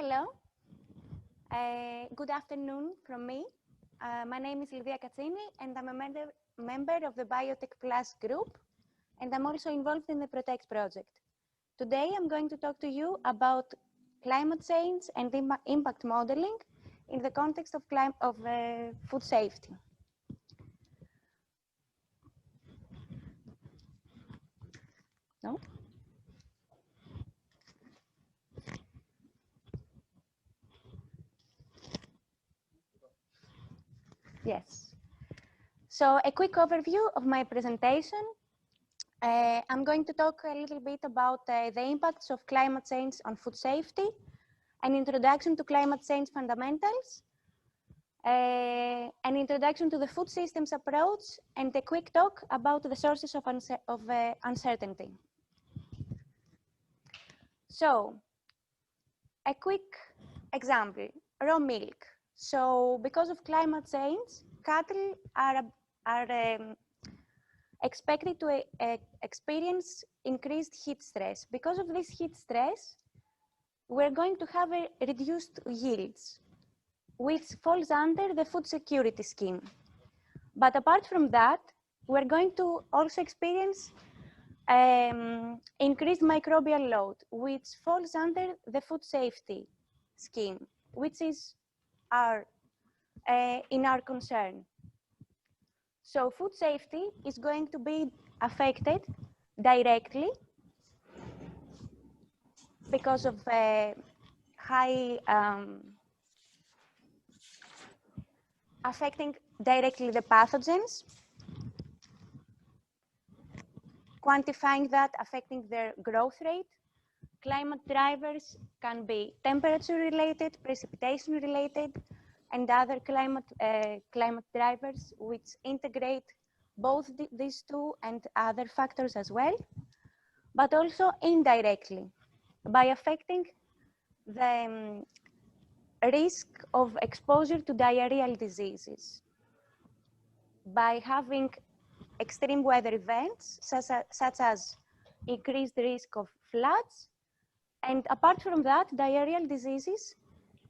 Hello. Good afternoon from me. My name is Lydia Katsini, and I'm a member of the BioTeC Plus group, and I'm also involved in the PROTECT project. Today, I'm going to talk to you about climate change and impact modeling in the context of food safety. No? Yes. So a quick overview of my presentation. I'm going to talk a little bit about the impacts of climate change on food safety, an introduction to climate change fundamentals, an introduction to the food systems approach, and a quick talk about the sources of uncertainty. So, a quick example, raw milk. So, because of climate change, cattle are expected to experience increased heat stress. Because of this heat stress, we're going to have reduced yields, which falls under the food security scheme. But apart from that, we're going to also experience increased microbial load, which falls under the food safety scheme, which is in our concern. So food safety is going to be affected directly because of affecting directly the pathogens, quantifying that, affecting their growth rate. Climate drivers can be temperature related, precipitation related, and other climate drivers which integrate both these two and other factors as well, but also indirectly by affecting the risk of exposure to diarrheal diseases, by having extreme weather events such as increased risk of floods. And apart from that, diarrheal diseases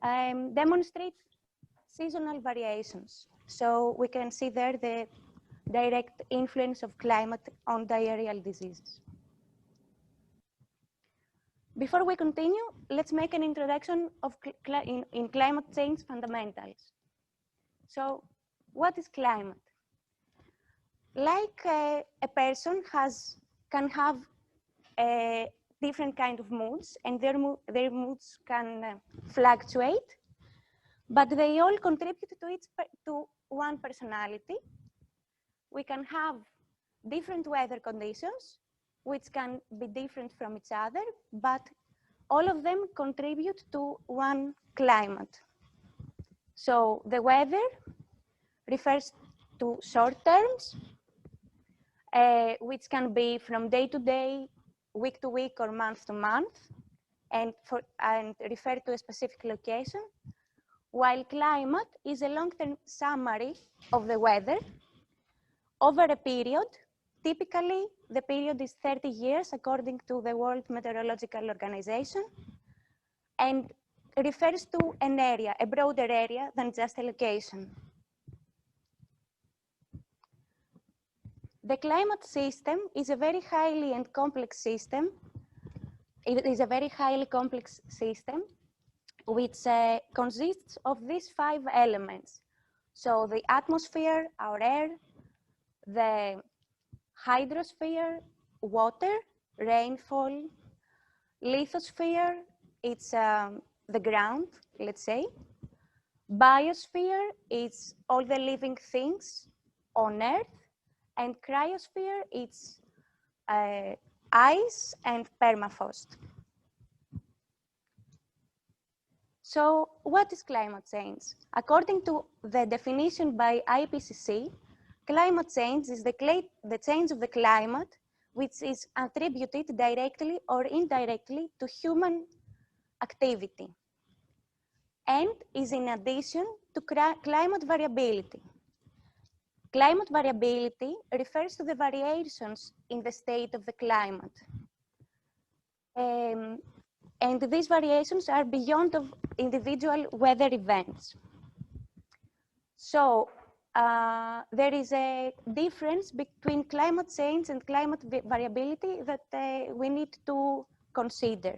demonstrate seasonal variations. So we can see there the direct influence of climate on diarrheal diseases. Before we continue, let's make an introduction of in climate change fundamentals. So what is climate? Like a person can have a different kind of moods, and their moods can fluctuate, but they all contribute to one personality. We can have different weather conditions, which can be different from each other, but all of them contribute to one climate. So the weather refers to short terms, which can be from day to day, week to week, or month to month, and refer to a specific location, while climate is a long-term summary of the weather over a period. Typically, the period is 30 years according to the World Meteorological Organization, and refers to an area, a broader area than just a location. The climate system is a very highly and complex system. It is a very highly complex system, which consists of these 5 elements. So the atmosphere, our air, the hydrosphere, water, rainfall, lithosphere, it's the ground, let's say. Biosphere, it's all the living things on Earth. And cryosphere, it's ice and permafrost. So what is climate change? According to the definition by IPCC, climate change is the change of the climate which is attributed directly or indirectly to human activity, and is in addition to climate variability. Climate variability refers to the variations in the state of the climate. and these variations are beyond of individual weather events. So there is a difference between climate change and climate variability that we need to consider.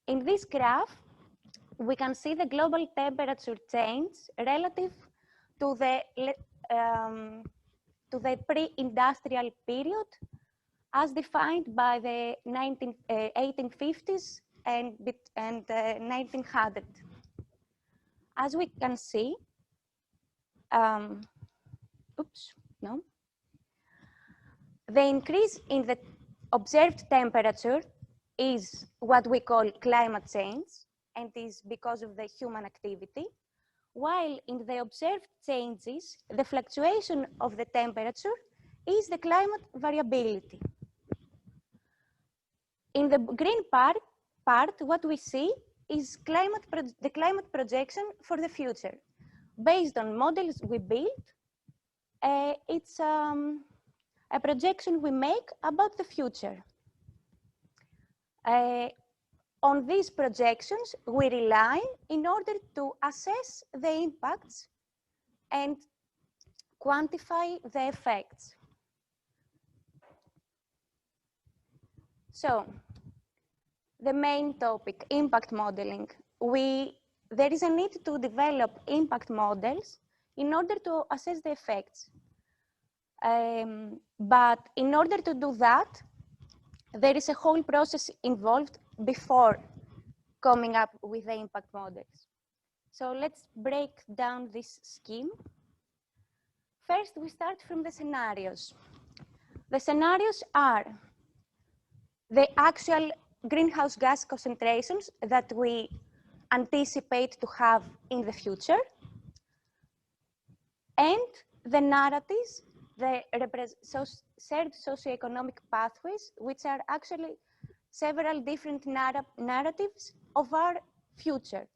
In this graph, we can see the global temperature change relative to the pre-industrial period as defined by the 1850s and 1900. As we can see, the increase in the observed temperature is what we call climate change, and is because of the human activity, while in the observed changes, the fluctuation of the temperature is the climate variability. In the green part, what we see is the climate projection for the future. Based on models we built, it's a projection we make about the future. On these projections, we rely in order to assess the impacts and quantify the effects. So, the main topic, impact modeling. There is a need to develop impact models in order to assess the effects. But in order to do that, there is a whole process involved before coming up with the impact models. So let's break down this scheme. First, we start from the scenarios. The scenarios are the actual greenhouse gas concentrations that we anticipate to have in the future, and the narratives, the shared socioeconomic pathways, which are actually several different narratives of our future.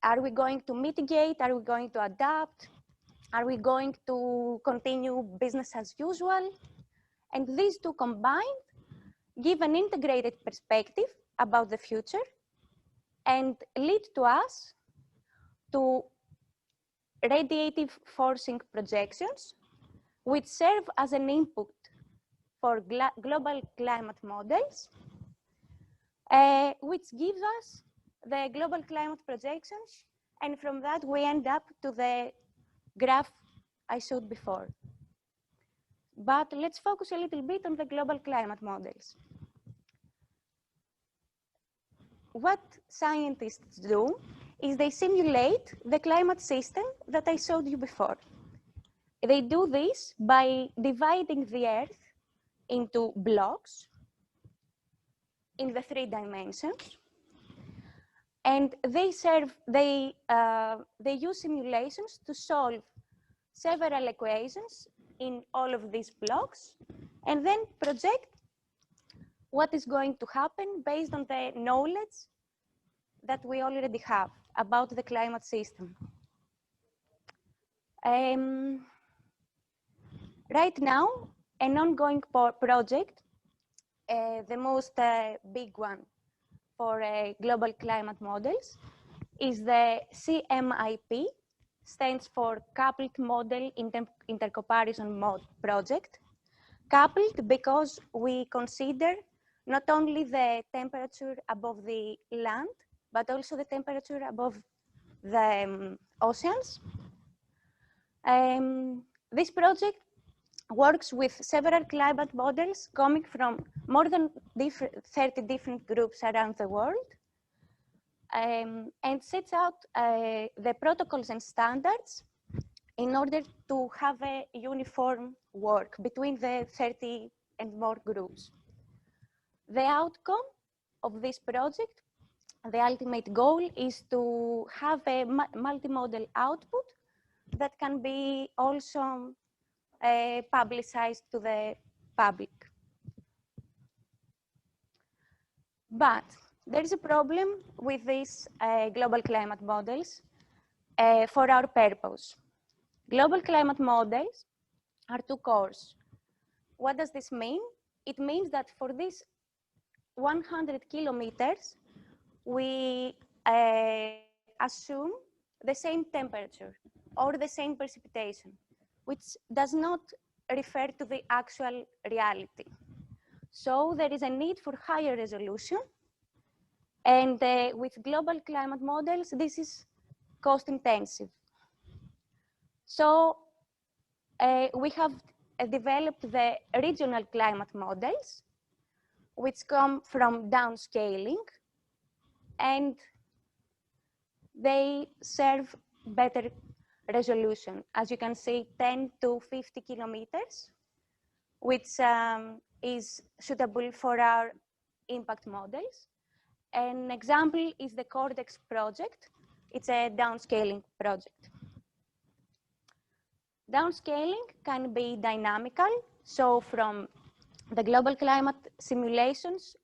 Are we going to mitigate? Are we going to adapt? Are we going to continue business as usual? And these two combined give an integrated perspective about the future and lead to us to radiative forcing projections, which serve as an input for global climate models, which gives us the global climate projections, and from that we end up to the graph I showed before. But let's focus a little bit on the global climate models. What scientists do is they simulate the climate system that I showed you before. They do this by dividing the Earth into blocks in the 3 dimensions, and they use simulations to solve several equations in all of these blocks, and then project what is going to happen based on the knowledge that we already have about the climate system. Right now, an ongoing project, the most big one for global climate models, is the CMIP, stands for Coupled Model Intercomparison Project. Coupled because we consider not only the temperature above the land, but also the temperature above the oceans. This project works with several climate models coming from more than 30 different groups around the world, and sets out the protocols and standards in order to have a uniform work between the 30 and more groups. The outcome of this project, the ultimate goal, is to have a multimodal output that can be also publicized to the public. But there is a problem with these global climate models for our purpose. Global climate models are too coarse. What does this mean? It means that for this 100 kilometers, we assume the same temperature or the same precipitation, which does not refer to the actual reality. So there is a need for higher resolution. And with global climate models, this is cost intensive. So we have developed the regional climate models, which come from downscaling, and they serve better resolution. As you can see, 10 to 50 kilometers, which is suitable for our impact models. An example is the Cortex project. It's a downscaling project. Downscaling can be dynamical. So from the global climate simulations,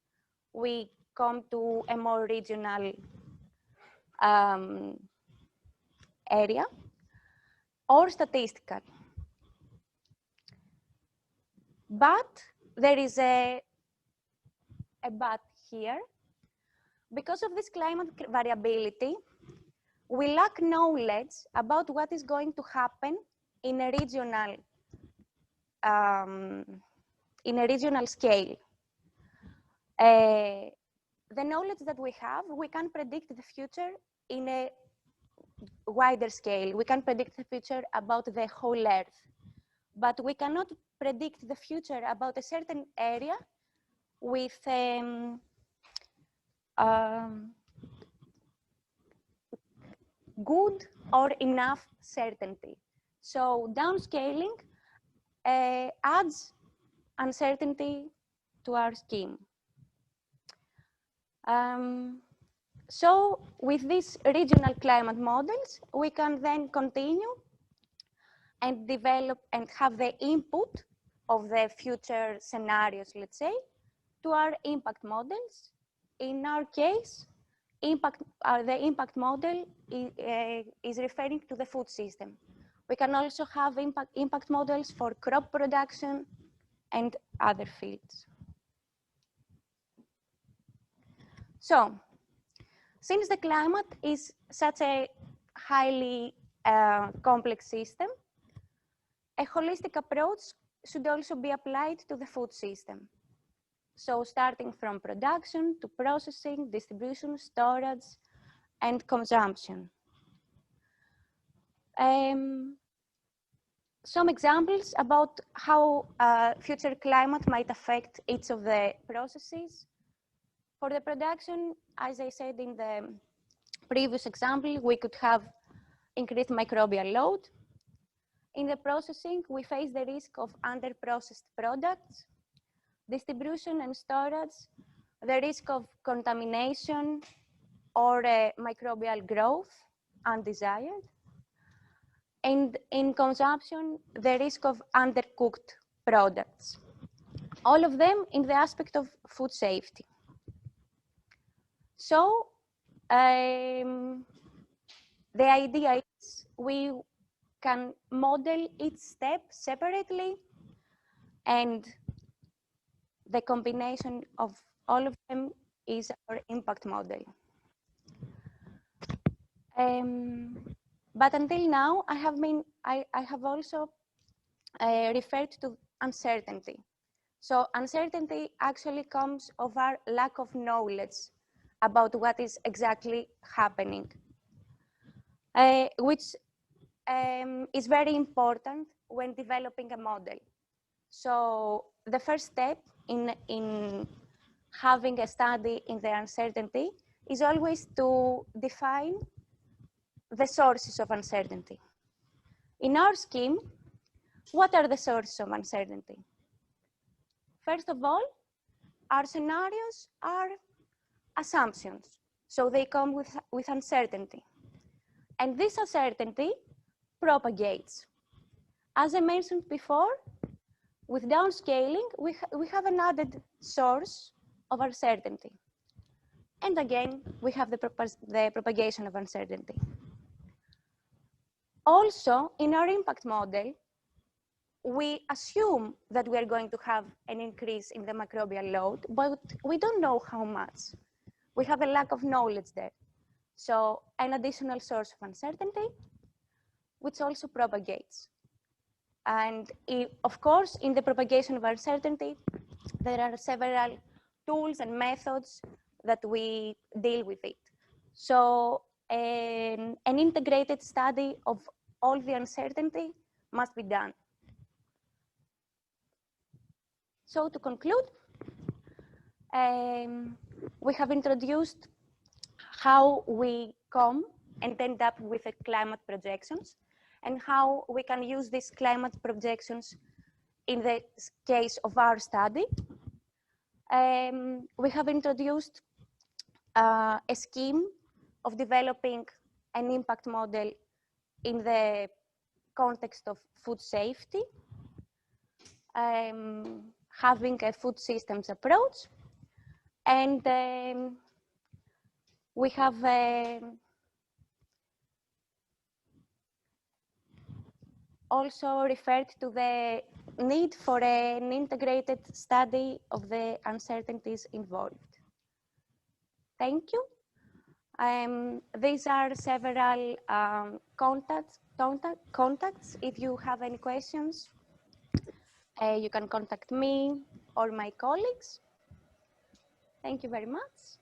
we come to a more regional area, or statistical. But there is a but here. Because of this climate variability, we lack knowledge about what is going to happen in a regional scale. The knowledge that we have, we can predict the future in a wider scale. We can predict the future about the whole Earth, but we cannot predict the future about a certain area with good or enough certainty. So downscaling adds uncertainty to our scheme. So with these regional climate models, we can then continue and develop and have the input of the future scenarios, let's say, to our impact models. In our case, the impact model is referring to the food system. We can also have impact models for crop production and other fields. So, since the climate is such a highly complex system, a holistic approach should also be applied to the food system. So starting from production to processing, distribution, storage, and consumption. Some examples about how future climate might affect each of the processes. For the production, as I said in the previous example, we could have increased microbial load. In the processing, we face the risk of under-processed products. Distribution and storage, the risk of contamination or microbial growth, undesired. And in consumption, the risk of undercooked products. All of them in the aspect of food safety. So the idea is we can model each step separately, and the combination of all of them is our impact model. But until now, I have also referred to uncertainty. So uncertainty actually comes of our lack of knowledge about what is exactly happening, which is very important when developing a model. So the first step in having a study in the uncertainty is always to define the sources of uncertainty. In our scheme, what are the sources of uncertainty? First of all, our scenarios are assumptions. So they come with uncertainty. And this uncertainty propagates. As I mentioned before, with downscaling, we have an added source of uncertainty. And again, we have the propagation of uncertainty. Also, in our impact model, we assume that we are going to have an increase in the microbial load, but we don't know how much. We have a lack of knowledge there. So an additional source of uncertainty, which also propagates. And of course, in the propagation of uncertainty, there are several tools and methods that we deal with it. So an integrated study of all the uncertainty must be done. So to conclude, we have introduced how we come and end up with the climate projections and how we can use these climate projections in the case of our study. We have introduced a scheme of developing an impact model in the context of food safety, having a food systems approach, and we have also referred to the need for an integrated study of the uncertainties involved. Thank you. These are several contacts. If you have any questions, you can contact me or my colleagues. Thank you very much.